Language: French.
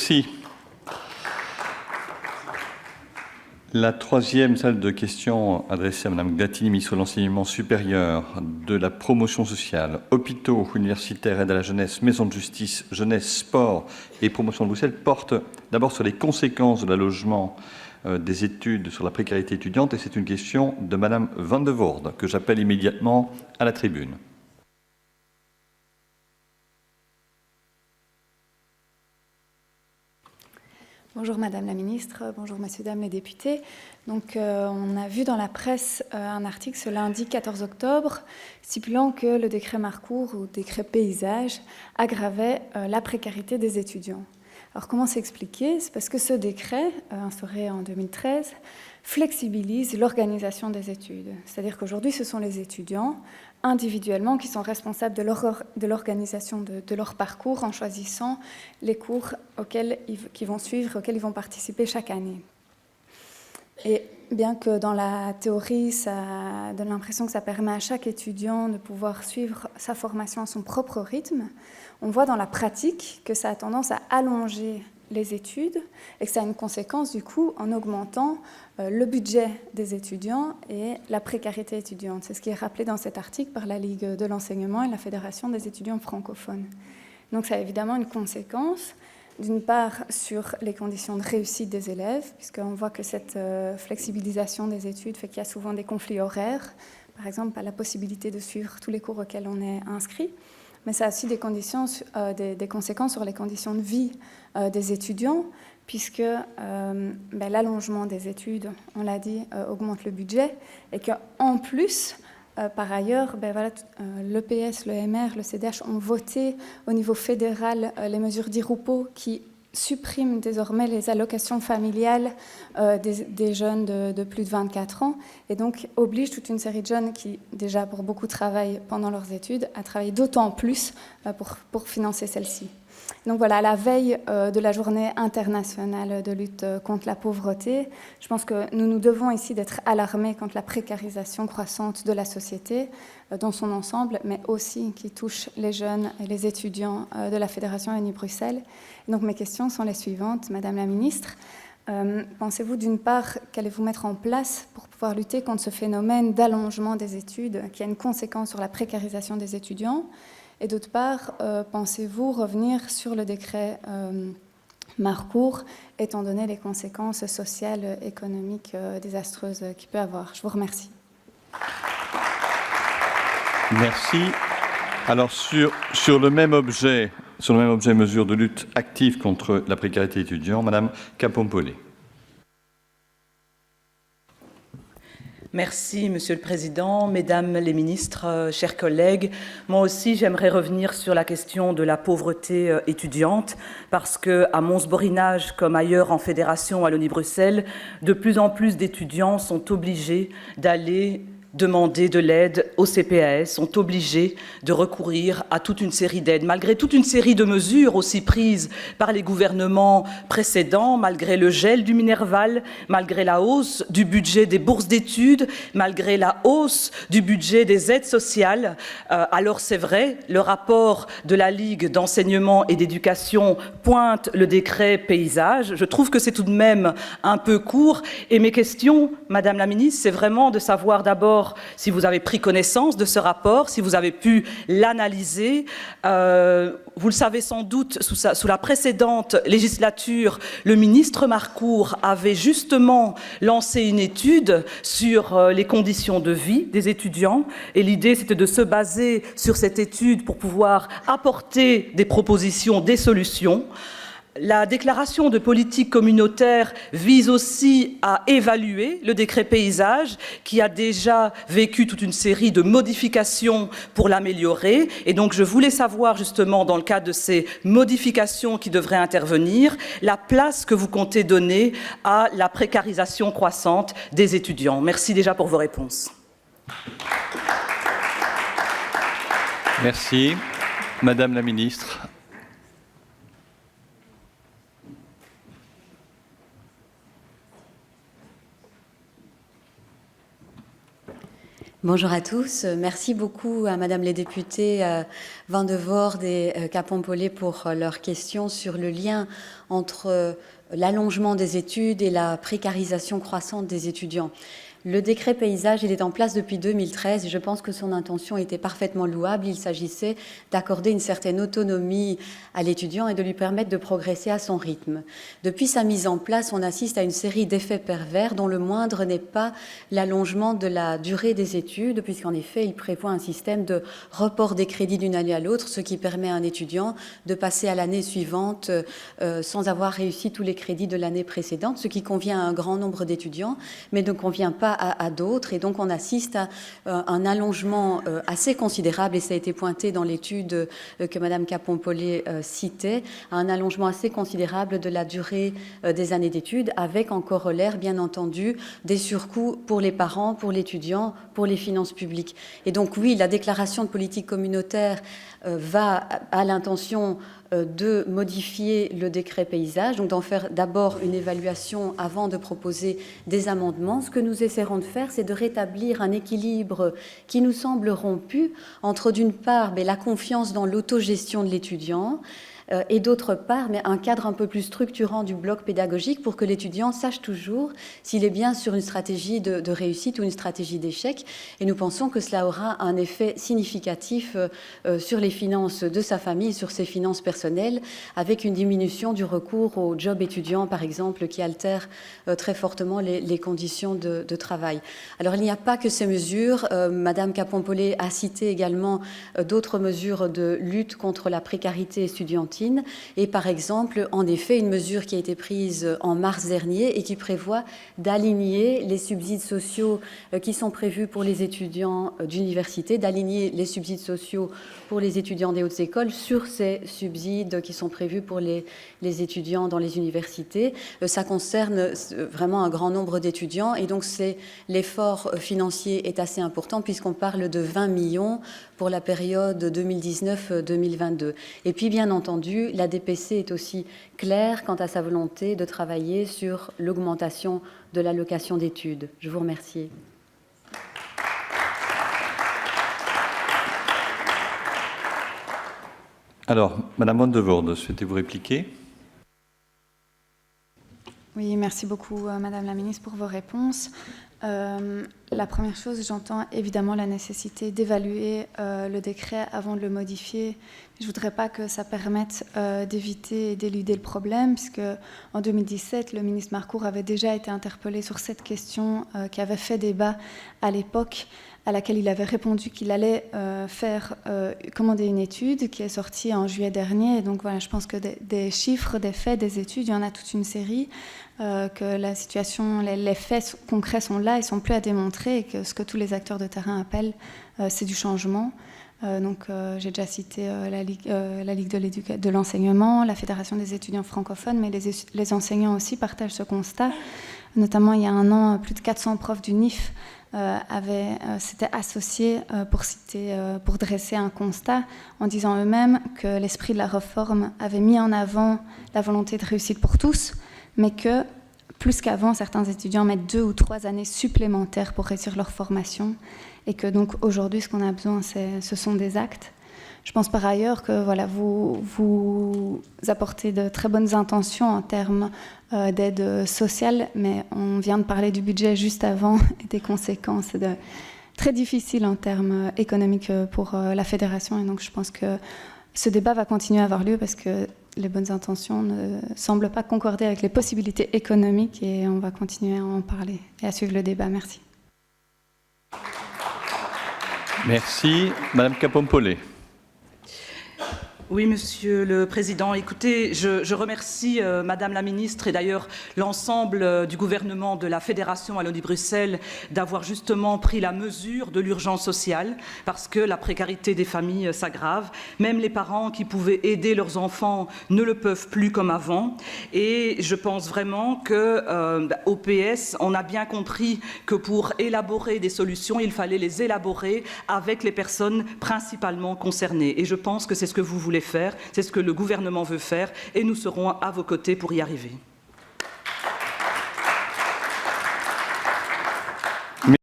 Merci. La troisième salle de questions adressée à Mme Glatini, ministre de l'Enseignement supérieur, de la promotion sociale, hôpitaux, universitaires, aide à la jeunesse, maison de justice, jeunesse, sport et promotion de Bruxelles, porte d'abord sur les conséquences de l'allongement des études sur la précarité étudiante, et c'est une question de Mme Van de Voorde, que j'appelle immédiatement à la tribune. Bonjour Madame la Ministre, bonjour Messieurs, Dames les députés. Donc, on a vu dans la presse un article ce lundi 14 octobre stipulant que le décret Marcourt ou décret paysage aggravait la précarité des étudiants. Alors comment s'expliquer? C'est parce que ce décret, instauré en 2013, flexibilise l'organisation des études. C'est-à-dire qu'aujourd'hui, ce sont les étudiants individuellement qui sont responsables de l'organisation de leur parcours en choisissant les cours qu'ils vont suivre, auxquels ils vont participer chaque année. Et bien que dans la théorie, ça donne l'impression que ça permet à chaque étudiant de pouvoir suivre sa formation à son propre rythme, on voit dans la pratique que ça a tendance à allonger les études et que ça a une conséquence du coup en augmentant le budget des étudiants et la précarité étudiante. C'est ce qui est rappelé dans cet article par la Ligue de l'enseignement et la Fédération des étudiants francophones. Donc ça a évidemment une conséquence, d'une part sur les conditions de réussite des élèves, puisqu'on voit que cette flexibilisation des études fait qu'il y a souvent des conflits horaires, par exemple pas la possibilité de suivre tous les cours auxquels on est inscrit, mais ça a aussi des conséquences sur les conditions de vie des étudiants, puisque l'allongement des études, on l'a dit, augmente le budget, et qu'en plus, par ailleurs, l'EPS, l'EMR, le CDH ont voté au niveau fédéral les mesures d'IRUPO qui suppriment désormais les allocations familiales des jeunes de plus de 24 ans et donc obligent toute une série de jeunes qui, déjà pour beaucoup, travaillent pendant leurs études à travailler d'autant plus pour financer celles-ci. Donc voilà, à la veille de la journée internationale de lutte contre la pauvreté, je pense que nous devons ici d'être alarmés contre la précarisation croissante de la société dans son ensemble, mais aussi qui touche les jeunes et les étudiants de la Fédération Wallonie-Bruxelles. Donc mes questions sont les suivantes, Madame la Ministre. Pensez-vous d'une part qu'allez-vous mettre en place pour pouvoir lutter contre ce phénomène d'allongement des études qui a une conséquence sur la précarisation des étudiants? Et d'autre part, pensez-vous revenir sur le décret Marcourt, étant donné les conséquences sociales et économiques désastreuses qu'il peut avoir? Je vous remercie. Merci. Alors, sur le même objet, mesure de lutte active contre la précarité étudiante, Madame Capompolé. Merci, Monsieur le Président, Mesdames les ministres, chers collègues. Moi aussi, j'aimerais revenir sur la question de la pauvreté étudiante, parce qu'à Mons-Borinage, comme ailleurs en Fédération Wallonie-Bruxelles, de plus en plus d'étudiants sont obligés d'aller demander de l'aide au CPAS, sont obligés de recourir à toute une série d'aides. Malgré toute une série de mesures aussi prises par les gouvernements précédents, malgré le gel du Minerval, malgré la hausse du budget des bourses d'études, malgré la hausse du budget des aides sociales, alors c'est vrai, le rapport de la Ligue d'enseignement et d'éducation pointe le décret paysage. Je trouve que c'est tout de même un peu court. Et mes questions, Madame la Ministre, c'est vraiment de savoir d'abord si vous avez pris connaissance de ce rapport, si vous avez pu l'analyser. Vous le savez sans doute, sous la précédente législature, le ministre Marcourt avait justement lancé une étude sur les conditions de vie des étudiants. Et l'idée, c'était de se baser sur cette étude pour pouvoir apporter des propositions, des solutions. La déclaration de politique communautaire vise aussi à évaluer le décret paysage qui a déjà vécu toute une série de modifications pour l'améliorer. Et donc je voulais savoir justement dans le cadre de ces modifications qui devraient intervenir, la place que vous comptez donner à la précarisation croissante des étudiants. Merci déjà pour vos réponses. Merci. Madame la Ministre. Bonjour à tous. Merci beaucoup à Madame les députés Van de Voorde et Capon-Polé pour leurs questions sur le lien entre l'allongement des études et la précarisation croissante des étudiants. Le décret paysage, il est en place depuis 2013 et je pense que son intention était parfaitement louable. Il s'agissait d'accorder une certaine autonomie à l'étudiant et de lui permettre de progresser à son rythme. Depuis sa mise en place, on assiste à une série d'effets pervers dont le moindre n'est pas l'allongement de la durée des études, puisqu'en effet, il prévoit un système de report des crédits d'une année à l'autre, ce qui permet à un étudiant de passer à l'année suivante sans avoir réussi tous les crédits de l'année précédente, ce qui convient à un grand nombre d'étudiants, mais ne convient pas à d'autres, et donc on assiste à un allongement assez considérable, et ça a été pointé dans l'étude que Madame Capon-Polé citait, à un allongement assez considérable de la durée des années d'études, avec en corollaire, bien entendu, des surcoûts pour les parents, pour l'étudiant, pour les finances publiques. Et donc oui, la déclaration de politique communautaire va à l'intention de modifier le décret paysage, donc d'en faire d'abord une évaluation avant de proposer des amendements. Ce que nous essaierons de faire, c'est de rétablir un équilibre qui nous semble rompu entre, d'une part, la confiance dans l'autogestion de l'étudiant, et d'autre part, mais un cadre un peu plus structurant du bloc pédagogique pour que l'étudiant sache toujours s'il est bien sur une stratégie de réussite ou une stratégie d'échec. Et nous pensons que cela aura un effet significatif sur les finances de sa famille, sur ses finances personnelles, avec une diminution du recours au job étudiant, par exemple, qui altère très fortement les conditions de travail. Alors, il n'y a pas que ces mesures. Madame Capon-Polé a cité également d'autres mesures de lutte contre la précarité estudiantine. Et par exemple, en effet, une mesure qui a été prise en mars dernier et qui prévoit d'aligner les subsides sociaux qui sont prévus pour les étudiants d'université, d'aligner les subsides sociaux pour les étudiants des hautes écoles sur ces subsides qui sont prévus pour les étudiants dans les universités. Ça concerne vraiment un grand nombre d'étudiants et donc l'effort financier est assez important puisqu'on parle de 20 millions pour la période 2019-2022. Et puis, bien entendu, la DPC est aussi claire quant à sa volonté de travailler sur l'augmentation de l'allocation d'études. Je vous remercie. Alors, Madame Van de Voorde, souhaitez-vous répliquer ? Oui, merci beaucoup, Madame la Ministre, pour vos réponses. La première chose, j'entends évidemment la nécessité d'évaluer le décret avant de le modifier. Je ne voudrais pas que ça permette d'éviter et d'éluder le problème, puisque en 2017, le ministre Marcourt avait déjà été interpellé sur cette question qui avait fait débat à l'époque, à laquelle il avait répondu qu'il allait commander une étude qui est sortie en juillet dernier. Et donc voilà, je pense que des chiffres, des faits, des études, il y en a toute une série, que la situation, les faits concrets sont là, ils ne sont plus à démontrer, et que ce que tous les acteurs de terrain appellent, c'est du changement. J'ai déjà cité la Ligue de l'enseignement, la Fédération des étudiants francophones, mais les enseignants aussi partagent ce constat. Notamment, il y a un an, plus de 400 profs du NIF s'étaient associés pour dresser un constat en disant eux-mêmes que l'esprit de la réforme avait mis en avant la volonté de réussite pour tous, mais que, plus qu'avant, certains étudiants mettent 2 ou 3 années supplémentaires pour réussir leur formation, et que donc aujourd'hui, ce qu'on a besoin, ce sont des actes. Je pense par ailleurs que voilà, vous apportez de très bonnes intentions en termes d'aide sociale, mais on vient de parler du budget juste avant et des conséquences très difficiles en termes économiques pour la fédération. Et donc je pense que ce débat va continuer à avoir lieu parce que les bonnes intentions ne semblent pas concorder avec les possibilités économiques, et on va continuer à en parler et à suivre le débat. Merci. Merci. Madame Capon-Polé. Oui, Monsieur le Président. Écoutez, je remercie Madame la Ministre et d'ailleurs l'ensemble du gouvernement de la Fédération Wallonie-Bruxelles d'avoir justement pris la mesure de l'urgence sociale, parce que la précarité des familles s'aggrave. Même les parents qui pouvaient aider leurs enfants ne le peuvent plus comme avant. Et je pense vraiment qu'au PS, on a bien compris que pour élaborer des solutions, il fallait les élaborer avec les personnes principalement concernées. Et je pense que c'est ce que vous voulez faire, c'est ce que le gouvernement veut faire, et nous serons à vos côtés pour y arriver.